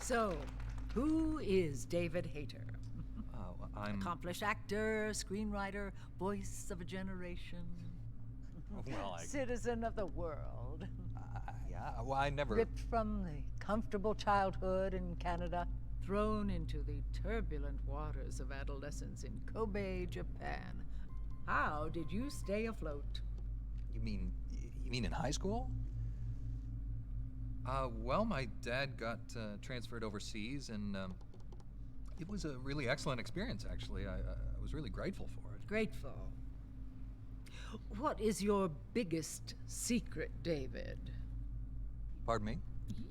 So, who is David Hayter? I'm... Accomplished actor, screenwriter, voice of a generation. Well, Citizen of the world. Yeah, well, I never... Ripped from the comfortable childhood in Canada, thrown into the turbulent waters of adolescence in Kobe, Japan. How did you stay afloat? You mean in high school? Well, my dad got transferred overseas, and it was a really excellent experience, actually. I was really grateful for it. Grateful. What is your biggest secret, David? Pardon me?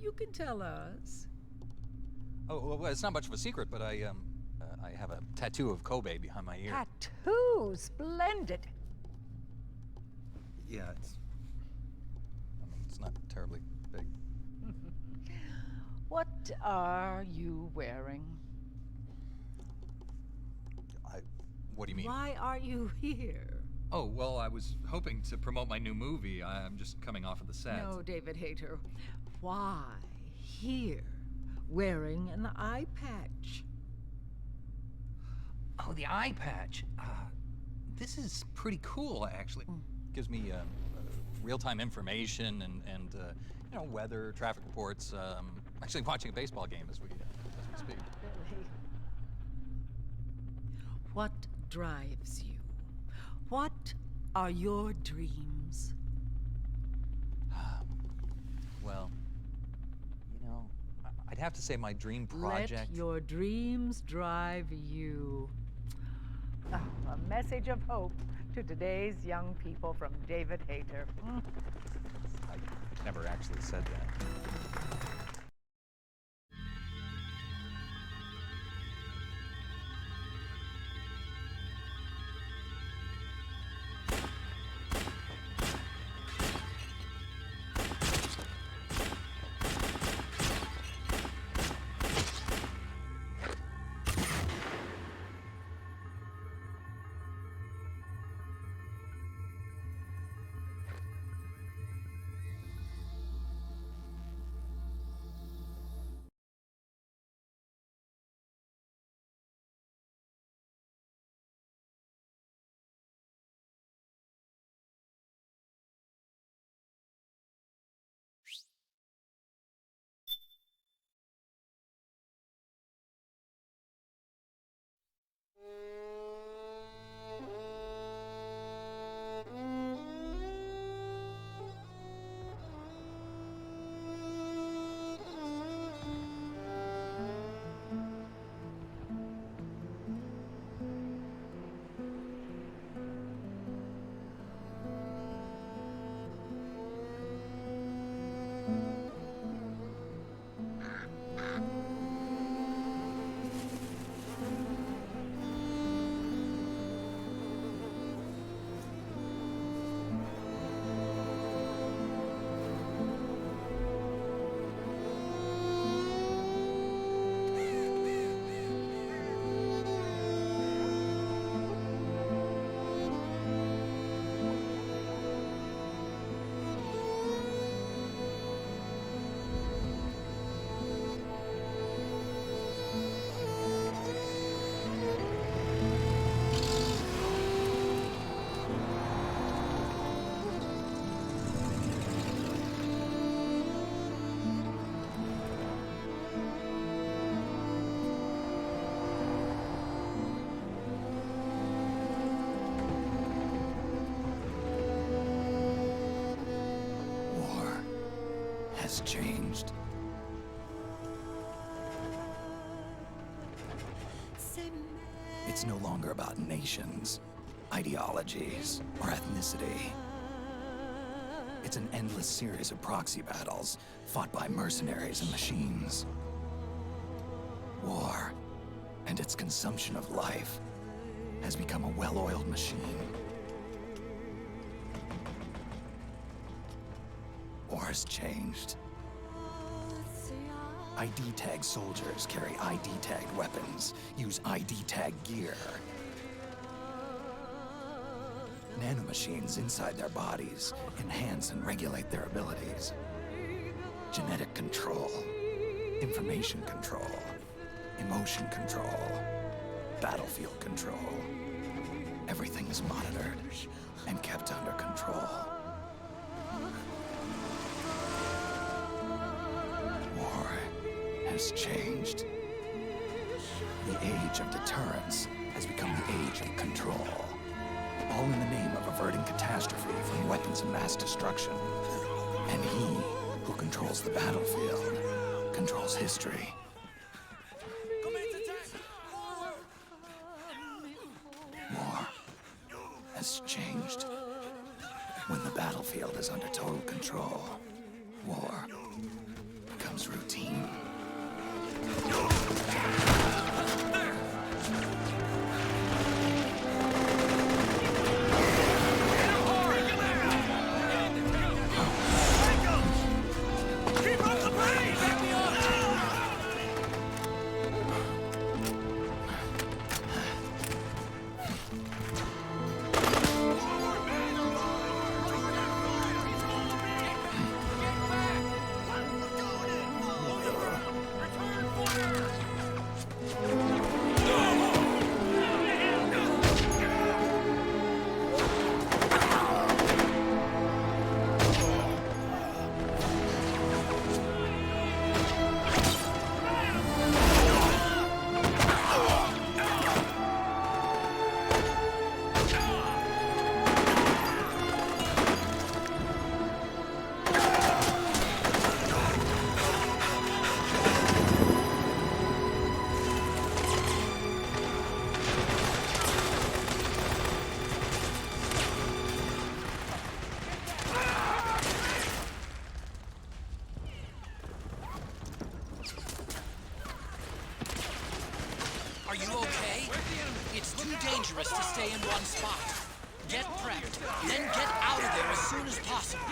You can tell us. Oh, well, it's not much of a secret, but I have a tattoo of Kobe behind my ear. Tattoo! Splendid! Yeah, it's not terribly big. What are you wearing? What do you mean? Why are you here? Oh, well, I was hoping to promote my new movie. I'm just coming off of the set. No, David Hayter. Why here, wearing an eye patch? Oh, the eye patch. This is pretty cool, actually. Gives me real-time information and you know, weather, traffic reports. Actually watching a baseball game as we speak. Really? What drives you? What are your dreams? Well, you know, I'd have to say my dream project... Let your dreams drive you. Oh, a message of hope to today's young people from David Hayter. I never actually said that. Has changed. It's no longer about nations, ideologies, or ethnicity. It's an endless series of proxy battles fought by mercenaries and machines. War and its consumption of life has become a well-oiled machine. War's changed. ID tag soldiers carry ID tagged weapons, use ID tag gear. Nanomachines inside their bodies enhance and regulate their abilities. Genetic control. Information control, emotion control, battlefield control. Everything is monitored and kept under control. War has changed. The age of deterrence has become the age of control. All in the name of averting catastrophe from weapons of mass destruction. And he who controls the battlefield controls history. War has changed. When the battlefield is under total control, war becomes routine. Are you okay? It's too dangerous to stay in one spot. Get prepped, then get out of there as soon as possible.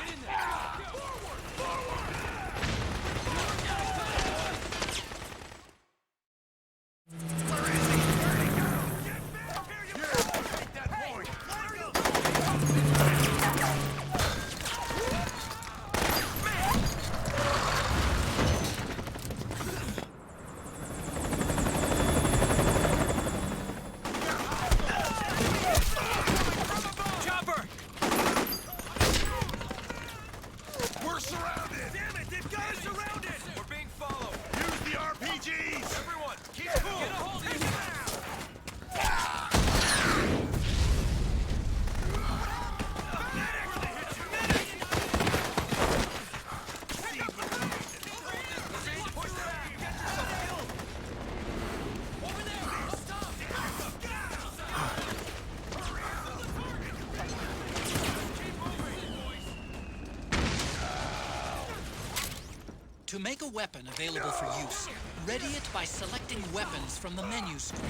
To make a weapon available for use, ready it by selecting weapons from the menu screen.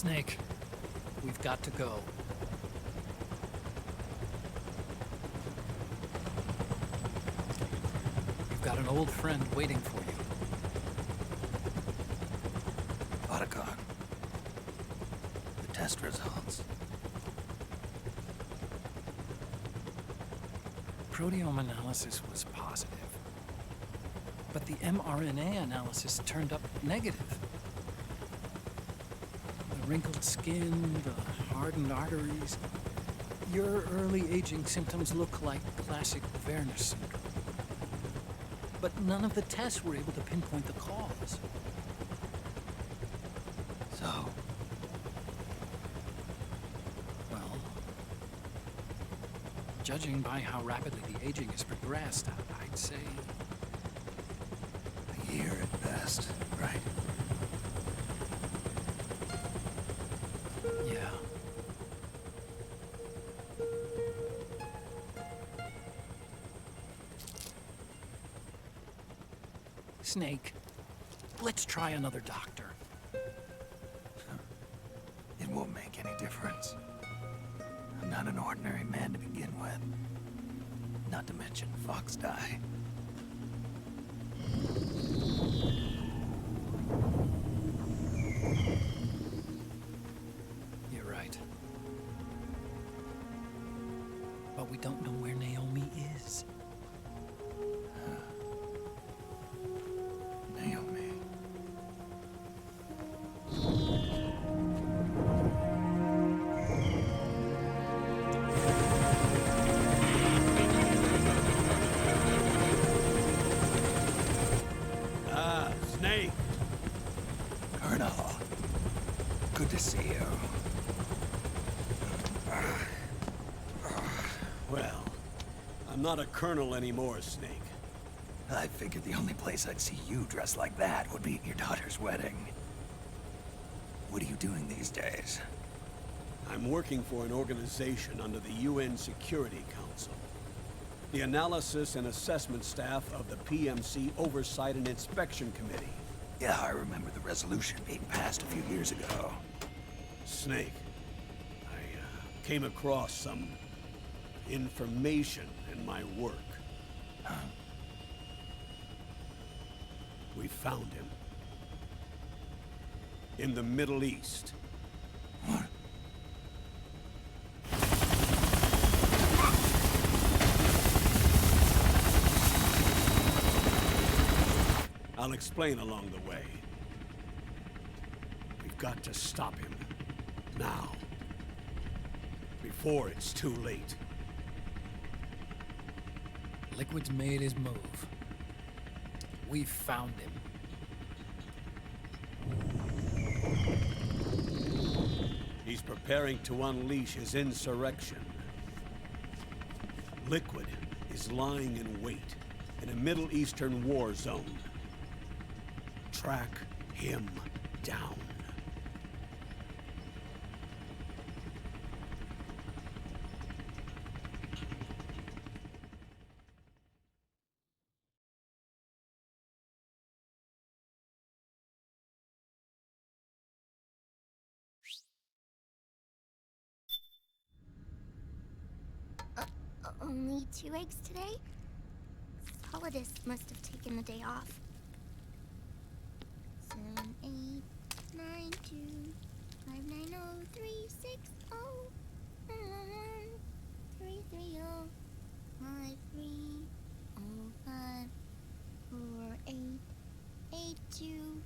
Snake, we've got to go. You've got an old friend waiting for you. Otacon. The test results. Proteome analysis was positive, but the mRNA analysis turned up negative. wrinkled skin, the hardened arteries. Your early aging symptoms look like classic Werner syndrome. But none of the tests were able to pinpoint the cause. So, Well, judging by how rapidly the aging has progressed, I'd say... a year at best, right? yeah. Snake, let's try another doctor. It won't make any difference. I'm not an ordinary man to begin with. Not to mention Fox die. You're right. But we don't know where Naomi is. Naomi. Snake. Colonel. Good to see you. Well, I'm not a colonel anymore, Snake. I figured the only place I'd see you dressed like that would be at your daughter's wedding. What are you doing these days? I'm working for an organization under the UN Security Council. The Analysis and Assessment Staff of the PMC Oversight and Inspection Committee. Yeah, I remember the resolution being passed a few years ago. Snake, I came across some information in my work. Huh? We found him. In the Middle East. What? I'll explain along the way. We've got to stop him. Now. Before it's too late. Liquid's made his move. We found him. He's preparing to unleash his insurrection. Liquid is lying in wait in a Middle Eastern war zone. Track him down. Only 2 eggs today? Solidus must have taken the day off. 7, 8, 9, 2, 5, 9, 0, 3, 6, 0, 1, 3, 3, 0, 5, 3, 0, 5, 4, 8, 8, 2,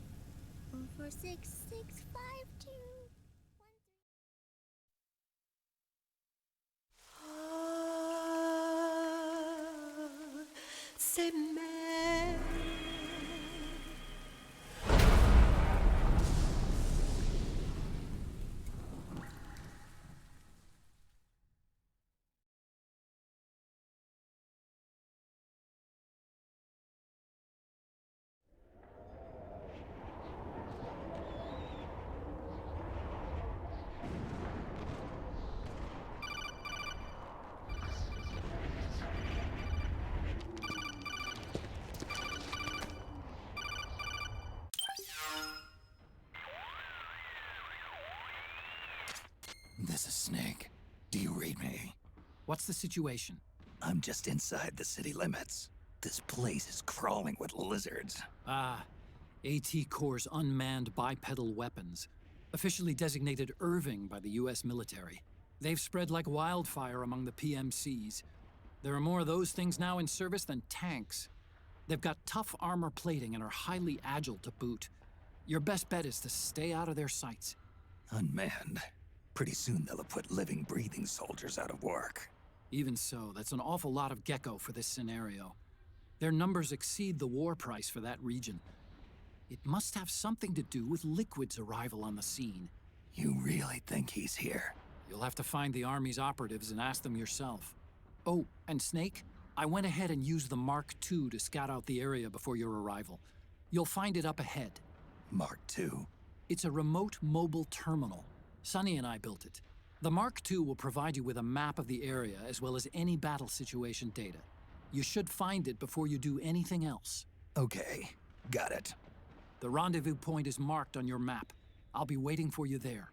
4, 4, 6, 6, 5, 2. C'est mère. This is Snake. Do you read me? What's the situation? I'm just inside the city limits. This place is crawling with lizards. AT Corps' unmanned bipedal weapons. Officially designated Irving by the US military. They've spread like wildfire among the PMCs. There are more of those things now in service than tanks. They've got tough armor plating and are highly agile to boot. Your best bet is to stay out of their sights. Unmanned. Pretty soon they'll have put living, breathing soldiers out of work. Even so, that's an awful lot of gecko for this scenario. Their numbers exceed the war price for that region. It must have something to do with Liquid's arrival on the scene. You really think he's here? You'll have to find the Army's operatives and ask them yourself. Oh, and Snake, I went ahead and used the Mark II to scout out the area before your arrival. You'll find it up ahead. Mark II? It's a remote mobile terminal. Sonny and I built it. The Mark II will provide you with a map of the area as well as any battle situation data. You should find it before you do anything else. Okay, got it. The rendezvous point is marked on your map. I'll be waiting for you there.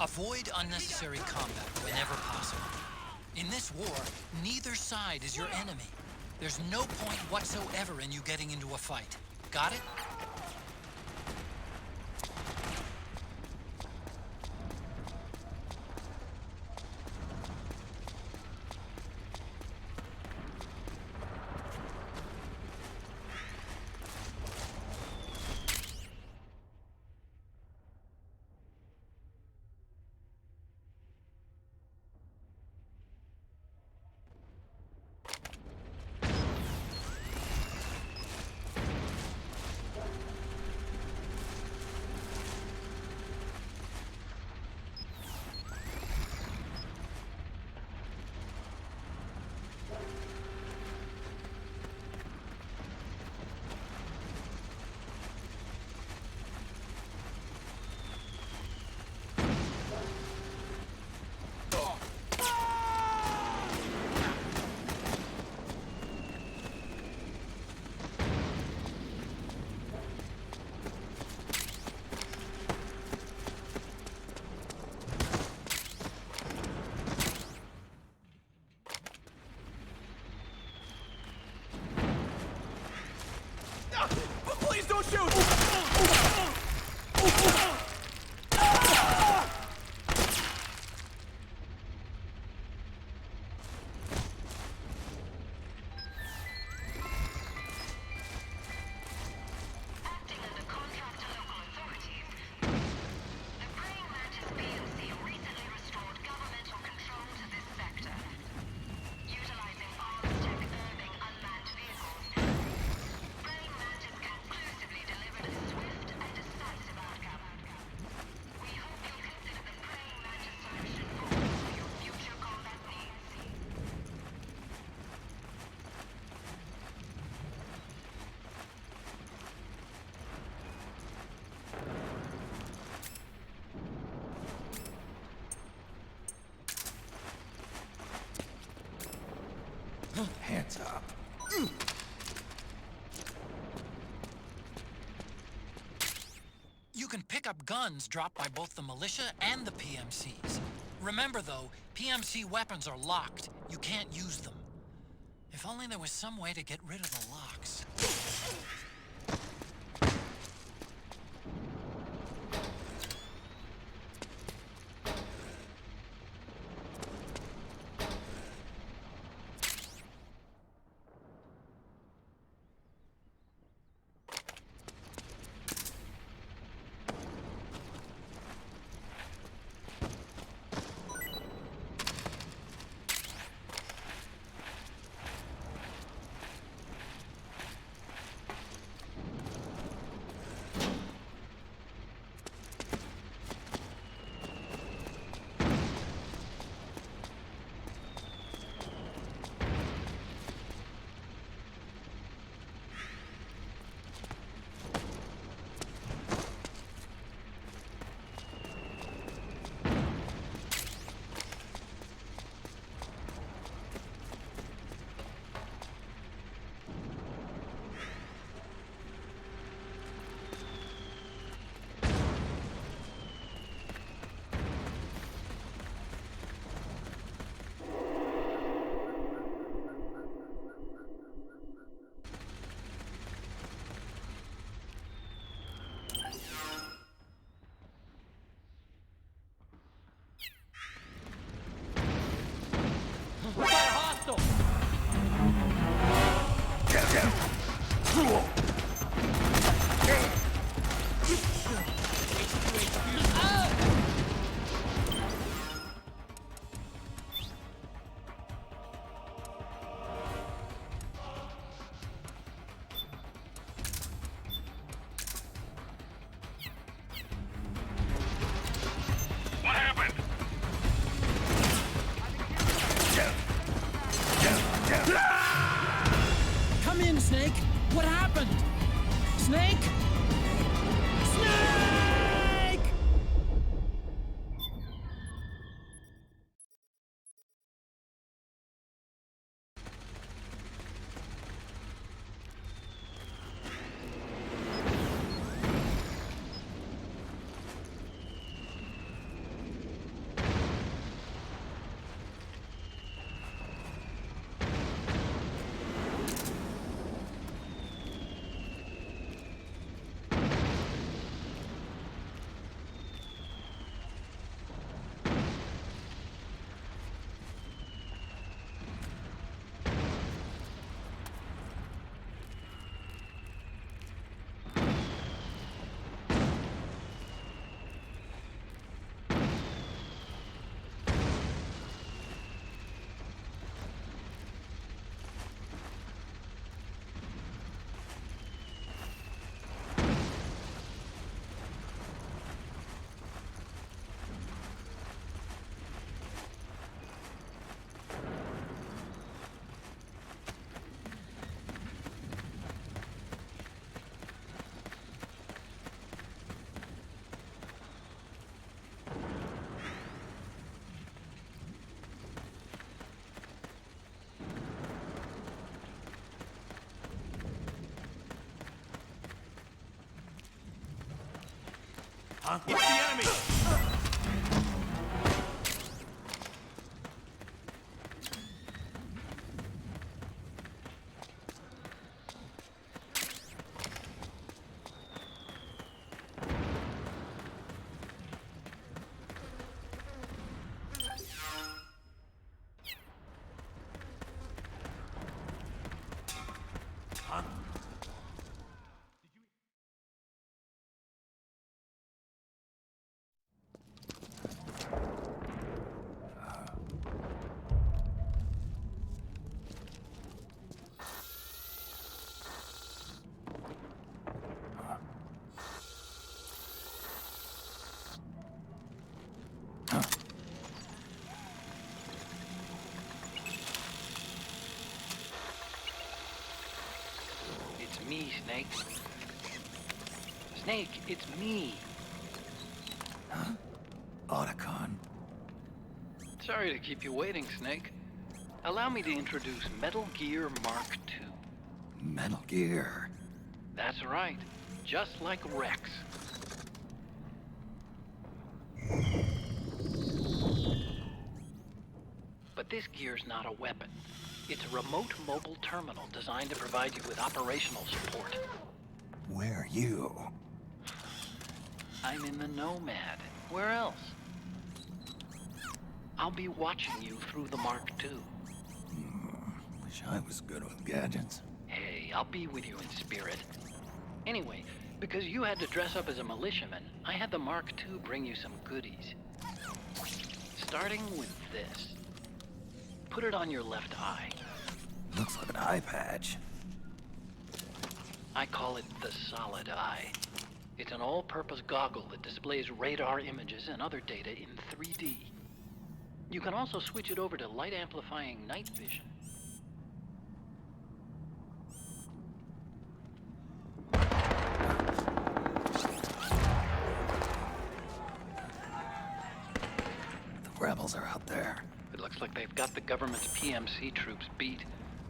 Avoid unnecessary combat whenever possible. In this war, neither side is your enemy. There's no point whatsoever in you getting into a fight. Got it? Please don't shoot! Acting under contract to local authorities, the Praying Mantis PMC recently restored governmental control to this sector. Utilizing arms tech Irving unmanned vehicles, Praying Mantis conclusively delivered a swift and decisive outcome. We hope you'll consider the Praying Mantis solution for all your future combat needs. Hands up. You can pick up guns dropped by both the militia and the PMCs. Remember though, PMC weapons are locked. You can't use them. If only there was some way to get rid of the locks. Snake! Snake! Huh? It's the enemy! Huh? It's me, Snake. Snake, it's me. Otacon. Sorry to keep you waiting, Snake. Allow me to introduce Metal Gear Mark II. Metal Gear. That's right. Just like Rex. But this gear's not a weapon. It's a remote mobile terminal designed to provide you with operational support. Where are you? I'm in the Nomad. Where else? I'll be watching you through the Mark II. Wish I was good with gadgets. Hey, I'll be with you in spirit. Anyway, because you had to dress up as a militiaman, I had the Mark II bring you some goodies. Starting with this. Put it on your left eye. Looks like an eye patch. I call it the Solid Eye. It's an all-purpose goggle that displays radar images and other data in 3D. You can also switch it over to light-amplifying night vision. The rebels are out there. It looks like they've got the government's PMC troops beat,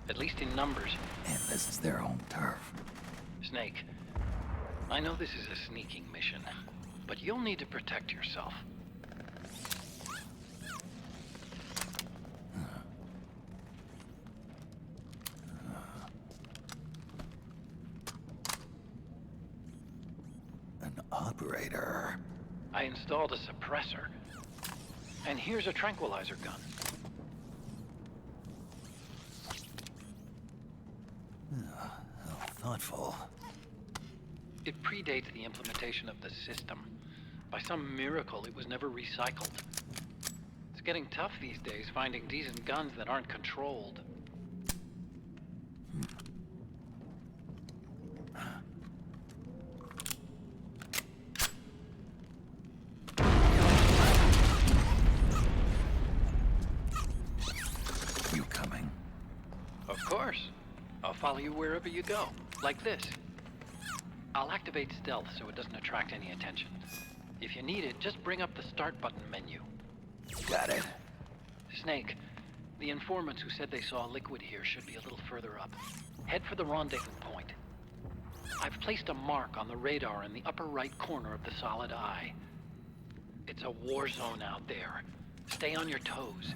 at least in numbers. And this is their home turf. Snake, I know this is a sneaking mission, but you'll need to protect yourself. An operator. I installed a suppressor. And here's a tranquilizer gun. How thoughtful. It predates the implementation of the system. By some miracle, it was never recycled. It's getting tough these days finding decent guns that aren't controlled. You coming? Of course. I'll follow you wherever you go. Like this. I'll activate stealth so it doesn't attract any attention. If you need it, just bring up the start button menu. Got it. Snake, the informants who said they saw liquid here should be a little further up. Head for the rendezvous point. I've placed a mark on the radar in the upper right corner of the solid eye. It's a war zone out there. Stay on your toes.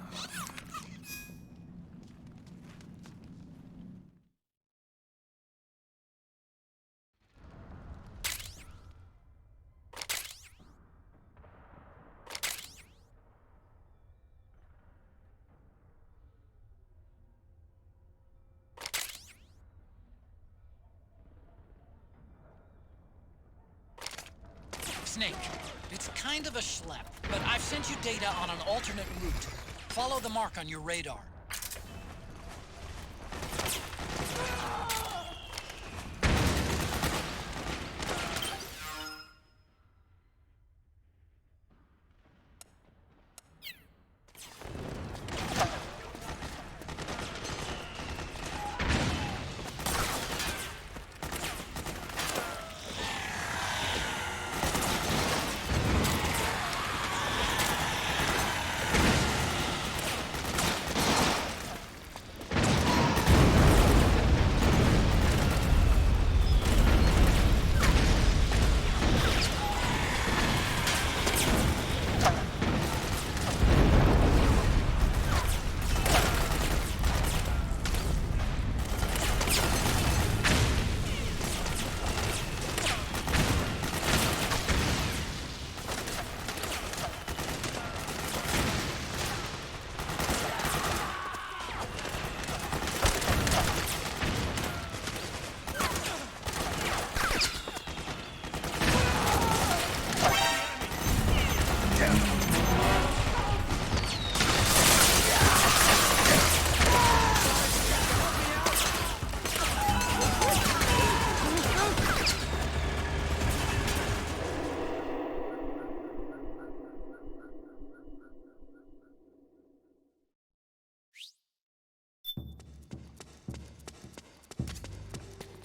Snake, it's kind of a schlep, but I've sent you data on an alternate route. Follow the mark on your radar.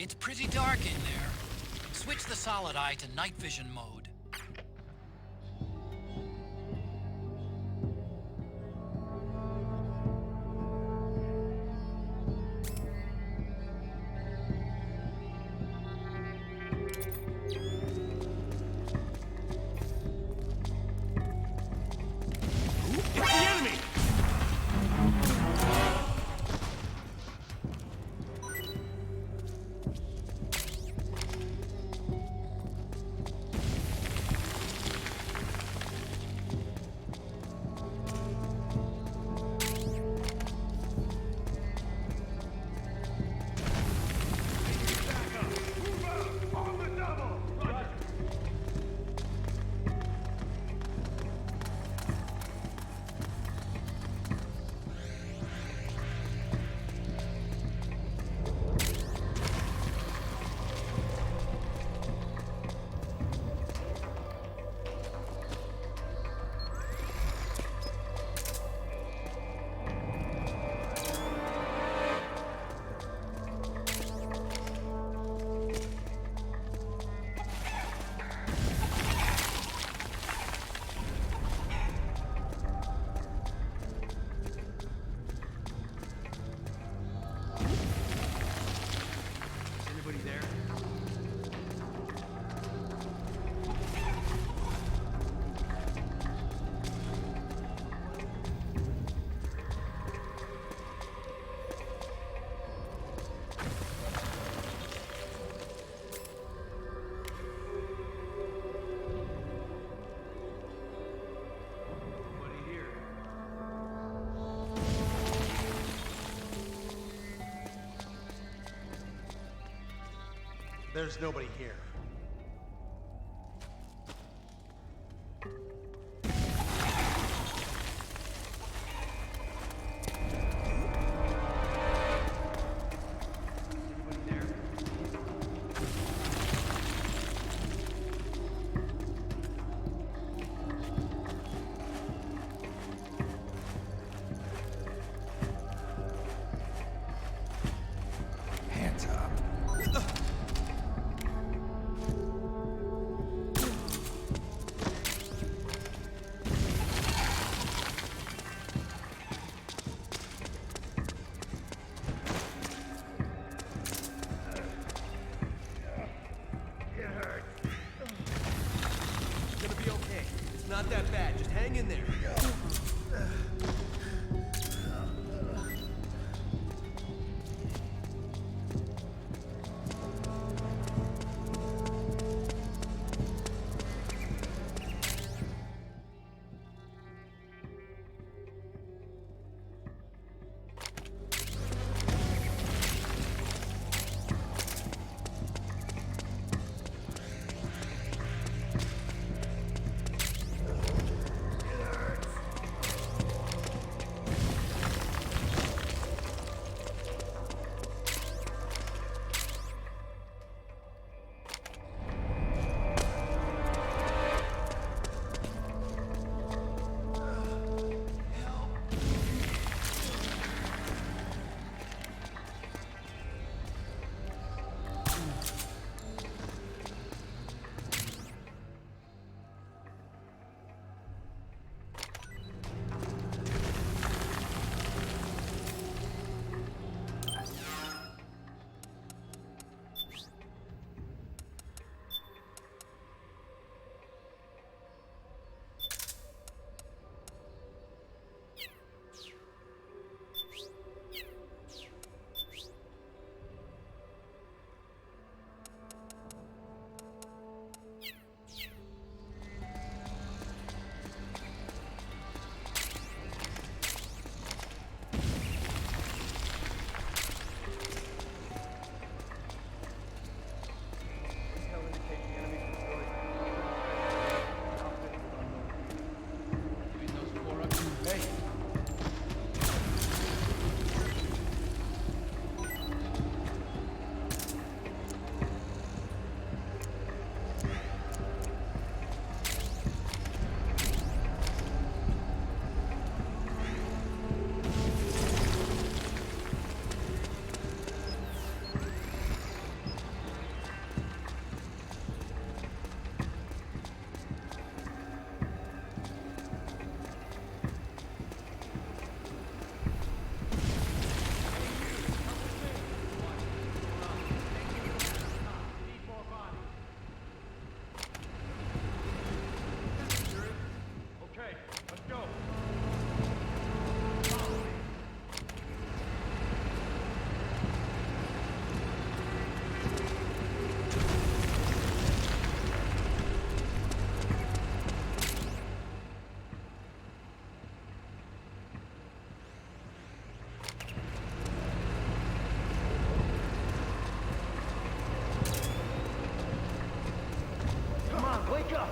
It's pretty dark in there. Switch the solid eye to night vision mode. It's the enemy! There's nobody here. Hands up. not that bad. Just hang in there. Wake up!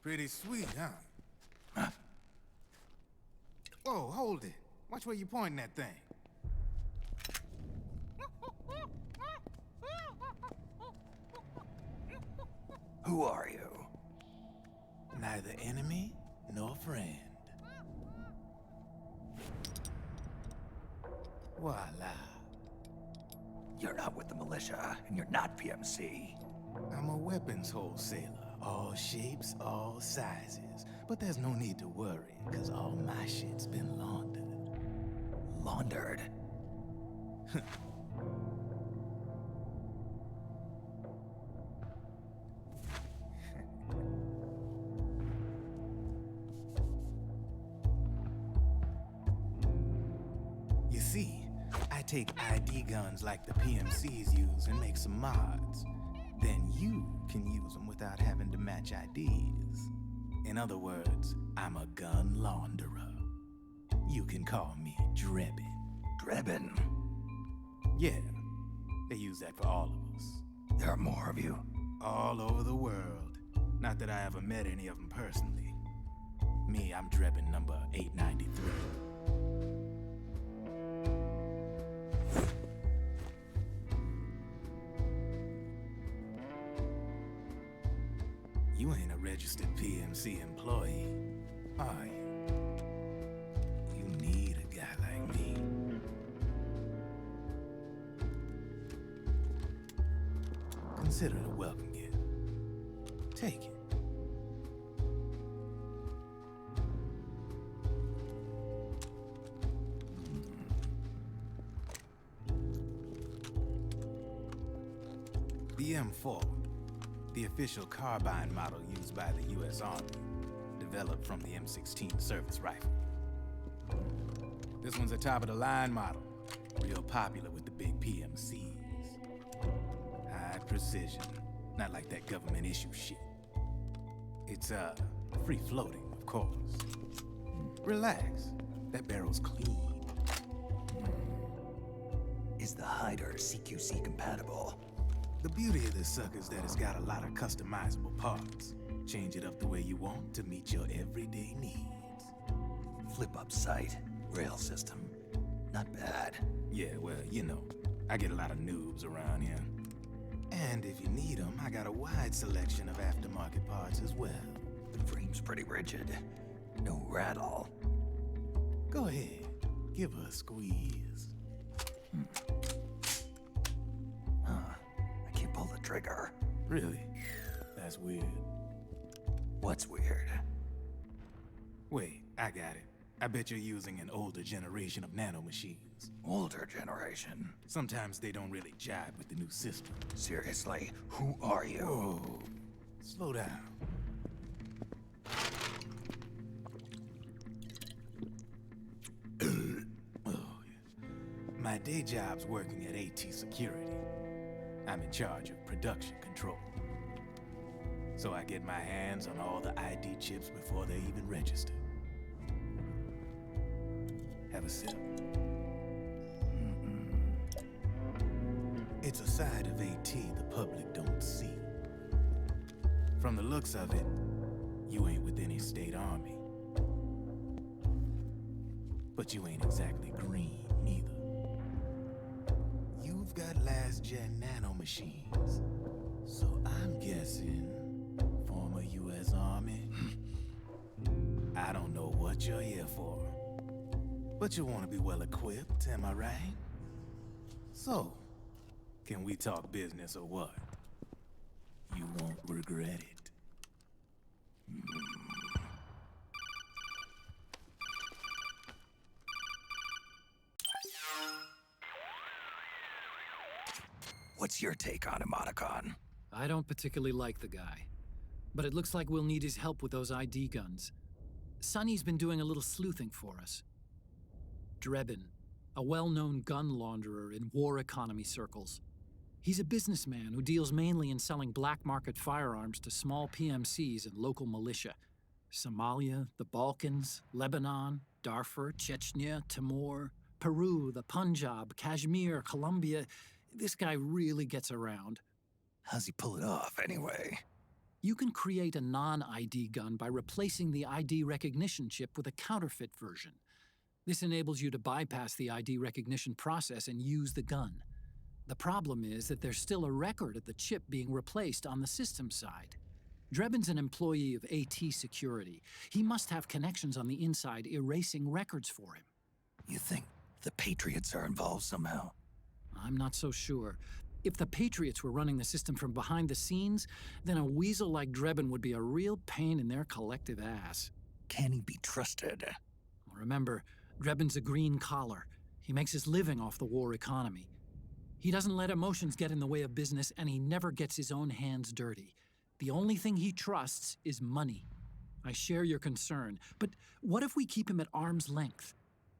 Pretty sweet, huh? Whoa, hold it. Watch where you pointing that thing. Who are you? Neither enemy nor friend. Voila. You're not with the militia, and you're not PMC. I'm a weapons wholesaler. All shapes, all sizes. But there's no need to worry, because all my shit's been laundered. Laundered? You see, I take ID guns like the PMCs use and make some mods. Then you can use them without having to match IDs. In other words, I'm a gun launderer. You can call me Drebin. Drebin? Yeah, they use that for all of us. There are more of you? All over the world. Not that I ever met any of them personally. Me, I'm Drebin number 893. You ain't a registered PMC employee, are you? You need a guy like me. Consider it a welcome gift. Take it. The M4. The official carbine model used by the U.S. Army, developed from the M16 service rifle. This one's a top-of-the-line model, real popular with the big PMCs. High precision, not like that government-issue shit. It's, free-floating, of course. Relax, that barrel's clean. Is the hider CQC compatible? The beauty of this sucker is that it's got a lot of customizable parts. Change it up the way you want to meet your everyday needs. Flip-up sight, rail system. Not bad. Yeah, well, you know, I get a lot of noobs around here. And if you need them, I got a wide selection of aftermarket parts as well. The frame's pretty rigid. No rattle. Go ahead, give her a squeeze. I can't pull the trigger. Really? That's weird. What's weird? Wait, I got it. I bet you're using an older generation of nanomachines. Older generation? Sometimes they don't really jive with the new system. Seriously, who are you? Whoa, slow down. Oh, yeah. My day job's working at AT Security. I'm in charge of production control. So I get my hands on all the ID chips before they even register. Have a sip. It's a side of AT the public don't see. From the looks of it, you ain't with any state army. But you ain't exactly green, neither. You've got last-gen nanomachines. So I'm guessing former U.S. Army. I don't know what you're here for. But you want to be well-equipped, am I right? So, can we talk business or what? You won't regret it. What's your take on him, Otacon? I don't particularly like the guy, but it looks like we'll need his help with those ID guns. Sonny's been doing a little sleuthing for us. Drebin, a well-known gun launderer in war economy circles. He's a businessman who deals mainly in selling black market firearms to small PMCs and local militia. Somalia, the Balkans, Lebanon, Darfur, Chechnya, Timor, Peru, the Punjab, Kashmir, Colombia. This guy really gets around. How's he pull it off, anyway? You can create a non-ID gun by replacing the ID recognition chip with a counterfeit version. This enables you to bypass the ID recognition process and use the gun. The problem is that there's still a record of the chip being replaced on the system side. Drebin's an employee of AT Security. He must have connections on the inside erasing records for him. You think the Patriots are involved somehow? I'm not so sure. If the Patriots were running the system from behind the scenes, then a weasel like Drebin would be a real pain in their collective ass. Can he be trusted? Remember, Drebin's a green collar. He makes his living off the war economy. He doesn't let emotions get in the way of business, and he never gets his own hands dirty. The only thing he trusts is money. I share your concern, but what if we keep him at arm's length?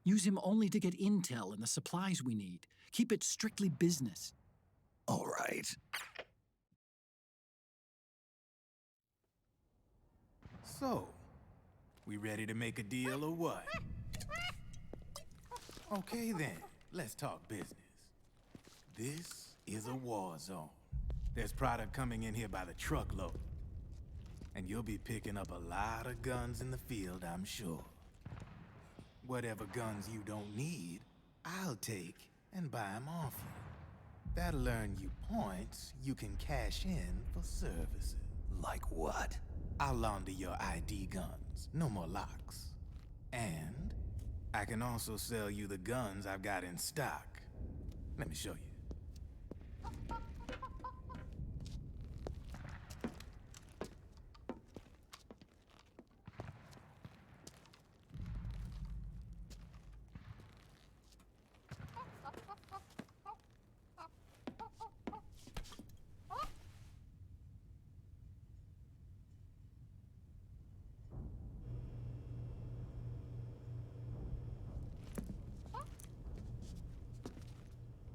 Use him only to get intel and the supplies we need. Keep it strictly business. All right. So, we ready to make a deal or what? Okay then, let's talk business. This is a war zone. There's product coming in here by the truckload. And you'll be picking up a lot of guns in the field, I'm sure. Whatever guns you don't need, I'll take and buy them off you. That'll earn you points you can cash in for services. Like what? I'll launder your ID guns, no more locks. And I can also sell you the guns I've got in stock. Let me show you.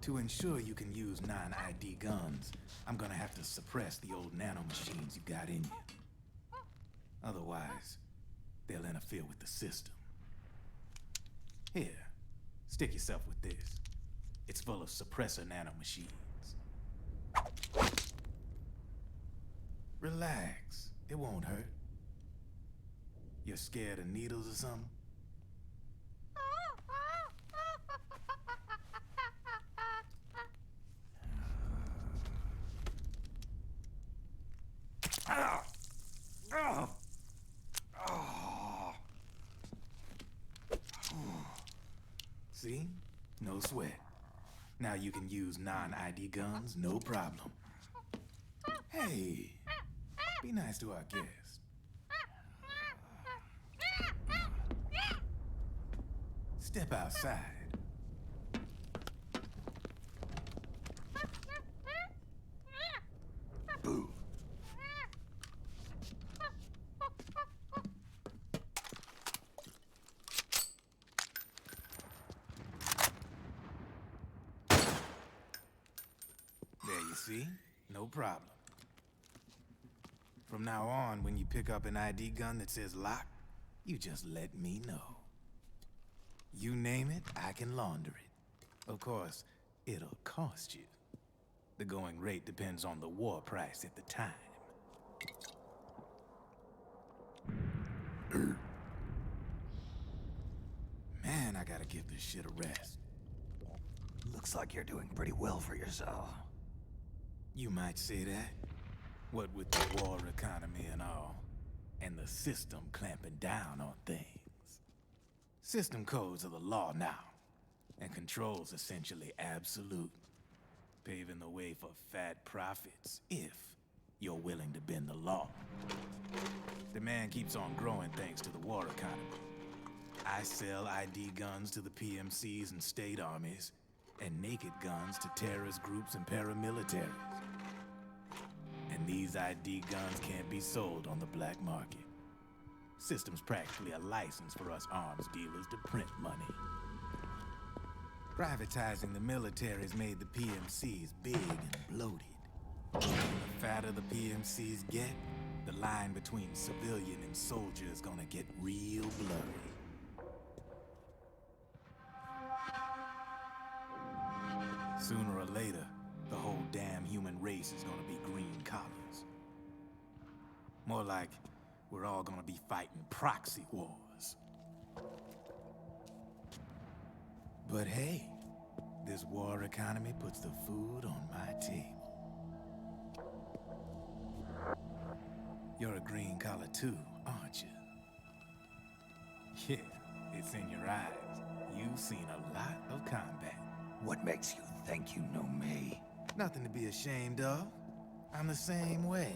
To ensure you can use non-ID guns, I'm gonna have to suppress the old nanomachines you got in you. Otherwise, they'll interfere with the system. Here, stick yourself with this. It's full of suppressor nanomachines. Relax, it won't hurt. You're scared of needles or something? See? No sweat. Now you can use non-ID guns, no problem. Hey, be nice to our guest. Step outside. Boo. There you see? No problem. From now on, when you pick up an ID gun that says lock, you just let me know. You name it, I can launder it. Of course, it'll cost you. The going rate depends on the war price at the time. Man, I gotta give this shit a rest. Looks like you're doing pretty well for yourself. You might say that. What with the war economy and all, and the system clamping down on things. System codes are the law now, and control's essentially absolute, paving the way for fat profits if you're willing to bend the law. Demand keeps on growing thanks to the war economy. I sell ID guns to the PMCs and state armies, and naked guns to terrorist groups and paramilitaries. And these ID guns can't be sold on the black market. System's practically a license for us arms dealers to print money. Privatizing the military's made the PMCs big and bloated. The fatter the PMCs get, the line between civilian and soldier is gonna get real blurry. Sooner or later, the whole damn human race is gonna be green collars. More like we're all gonna be fighting proxy wars. But hey, this war economy puts the food on my table. You're a green collar too, aren't you? Yeah, it's in your eyes. You've seen a lot of combat. What makes you think you know me? Nothing to be ashamed of. I'm the same way.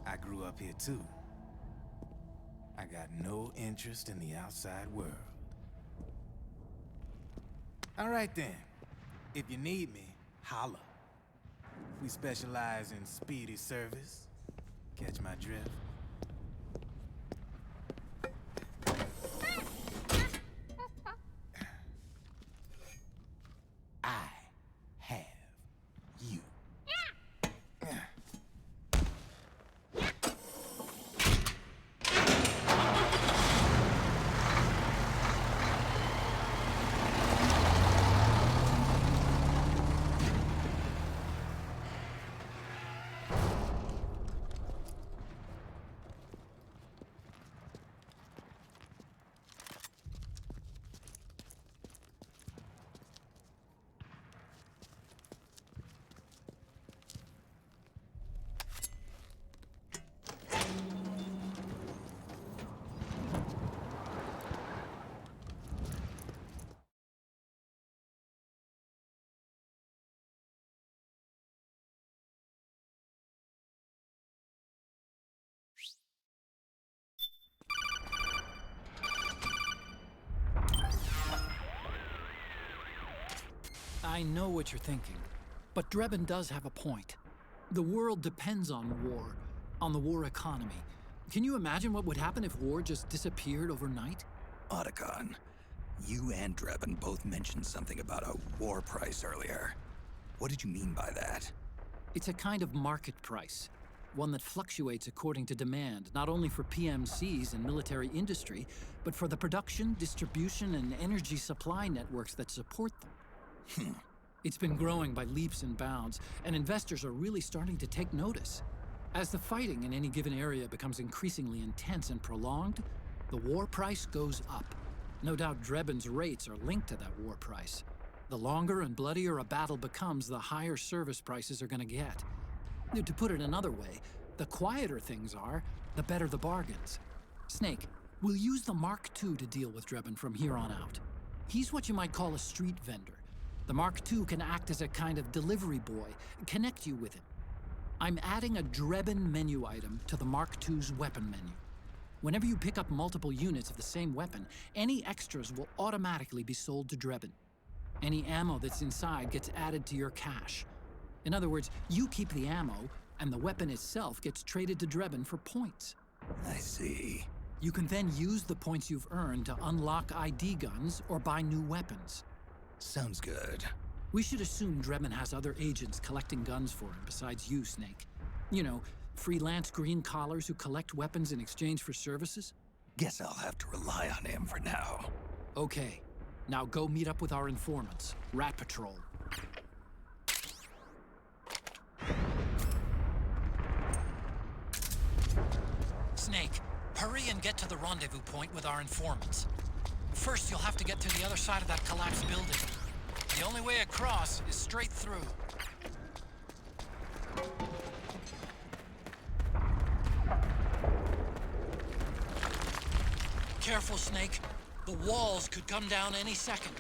I grew up here too. I got no interest in the outside world. All right then. If you need me, holla. We specialize in speedy service. Catch my drift? I have you. I know what you're thinking, but Drebin does have a point. The world depends on war, on the war economy. Can you imagine what would happen if war just disappeared overnight? Otacon, you and Drebin both mentioned something about a war price earlier. What did you mean by that? It's a kind of market price, one that fluctuates according to demand, not only for PMCs and military industry, but for the production, distribution, and energy supply networks that support them. It's been growing by leaps and bounds, and investors are really starting to take notice. As the fighting in any given area becomes increasingly intense and prolonged, the war price goes up. No doubt Drebin's rates are linked to that war price. The longer and bloodier a battle becomes, the higher service prices are going to get. To put it another way, the quieter things are, the better the bargains. Snake, we'll use the Mark II to deal with Drebin from here on out. He's what you might call a street vendor. The Mark II can act as a kind of delivery boy, connect you with it. I'm adding a Drebin menu item to the Mark II's weapon menu. Whenever you pick up multiple units of the same weapon, any extras will automatically be sold to Drebin. Any ammo that's inside gets added to your cache. In other words, you keep the ammo, and the weapon itself gets traded to Drebin for points. I see. You can then use the points you've earned to unlock ID guns or buy new weapons. Sounds good. We should assume Drebin has other agents collecting guns for him besides you, Snake. You know, freelance green collars who collect weapons in exchange for services? Guess I'll have to rely on him for now. Okay. Now go meet up with our informants, Rat Patrol. Snake, hurry and get to the rendezvous point with our informants. First, you'll have to get to the other side of that collapsed building. The only way across is straight through. Careful, Snake. The walls could come down any second.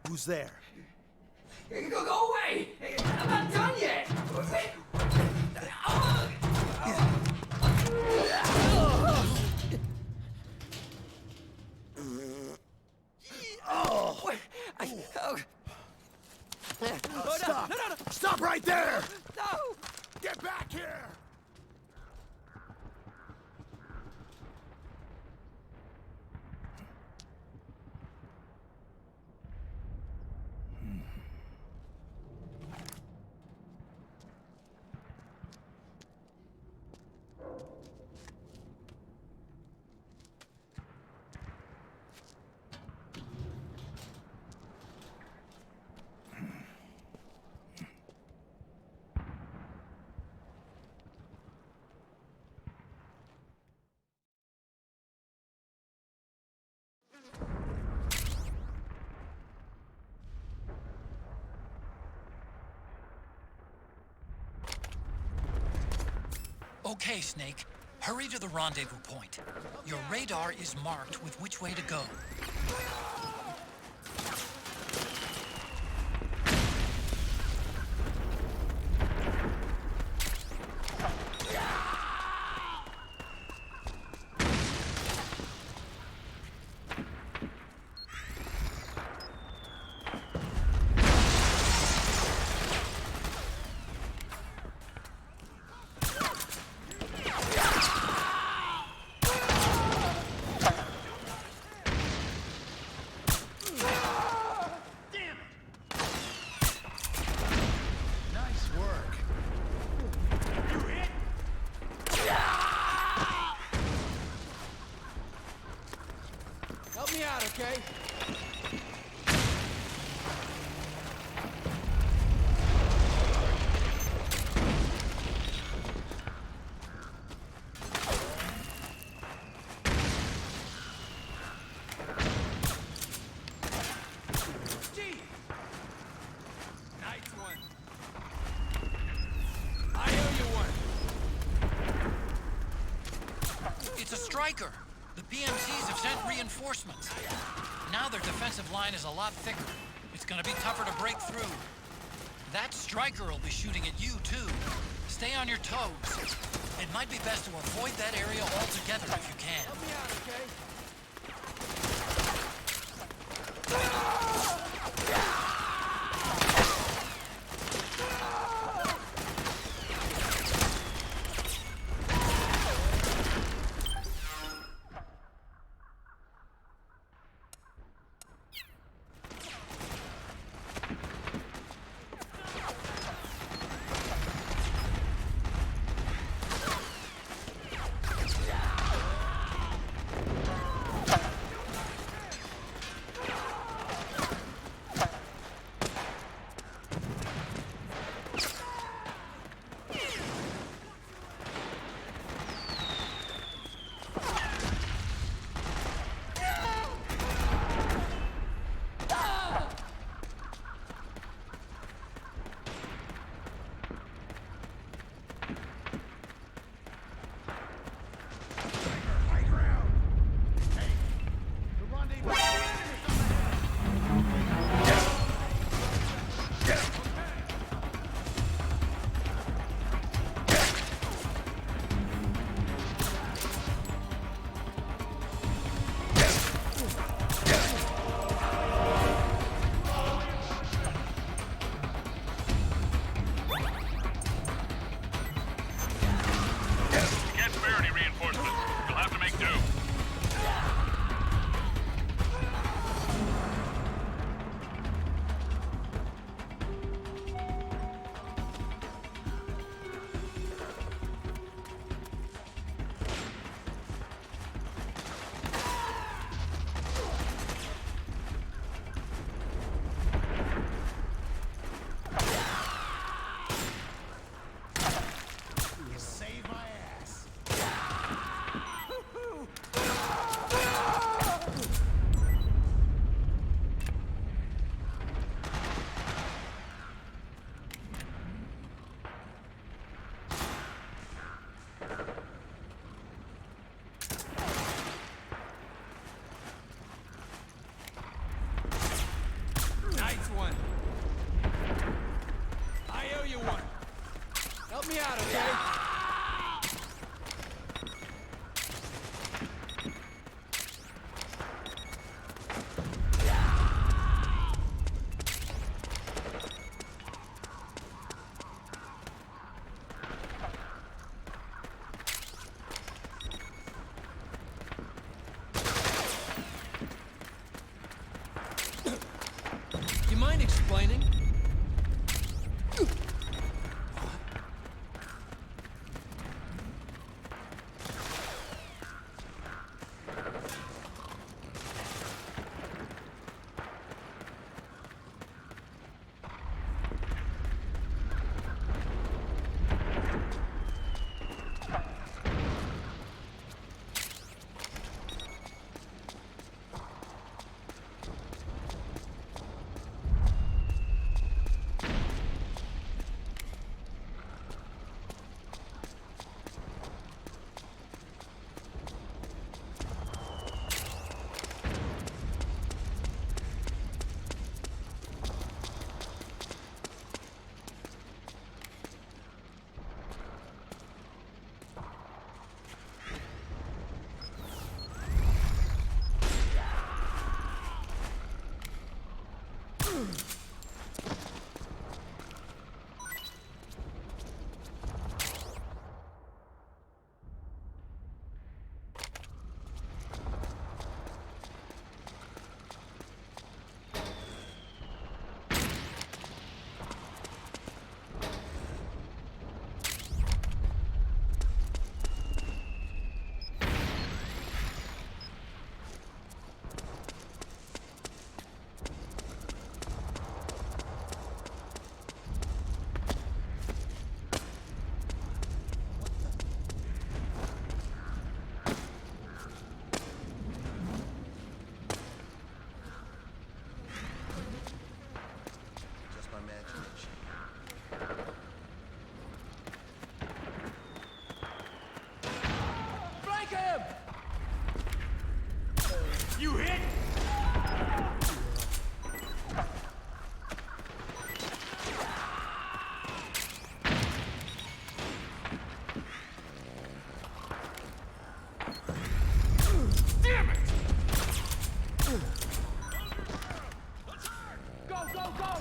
Who's there? Go away! I'm not done yet! Stop! Stop right there! No! Get back here! Okay, Snake. Hurry to the rendezvous point. Your radar is marked with which way to go. Help me out, okay? Nice one. I owe you one. It's a striker. The PMCs have sent reinforcements. Now their defensive line is a lot thicker. It's gonna be tougher to break through. That striker will be shooting at you, too. Stay on your toes. It might be best to avoid that area altogether if you can. Help me out, okay? me out, okay? You mind explaining? Just my imagination. Flank him! You hit? Damn it! Go, go, go!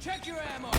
Check your ammo!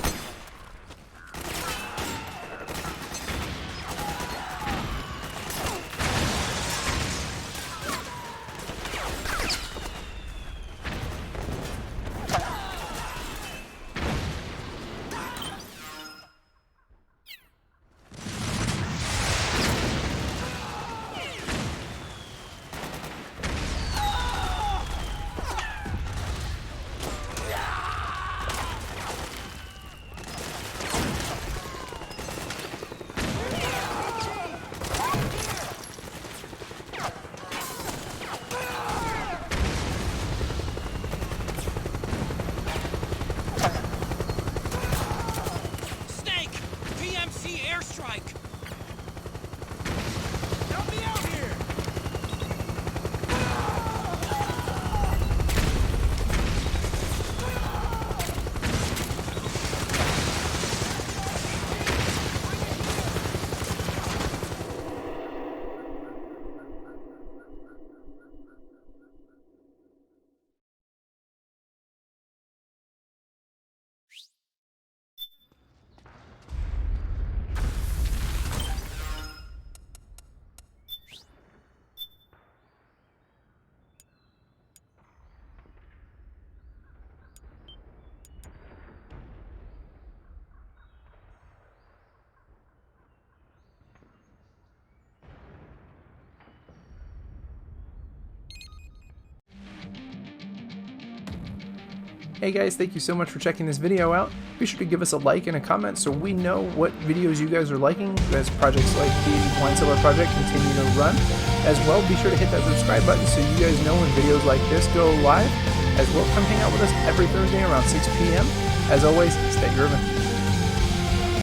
Hey guys, thank you so much for checking this video out. Be sure to give us a like and a comment so we know what videos you guys are liking as projects like the Wine Cellar project continue to run. As well, be sure to hit that subscribe button so you guys know when videos like this go live. As well, come hang out with us every Thursday around 6 p.m. As always, stay urban.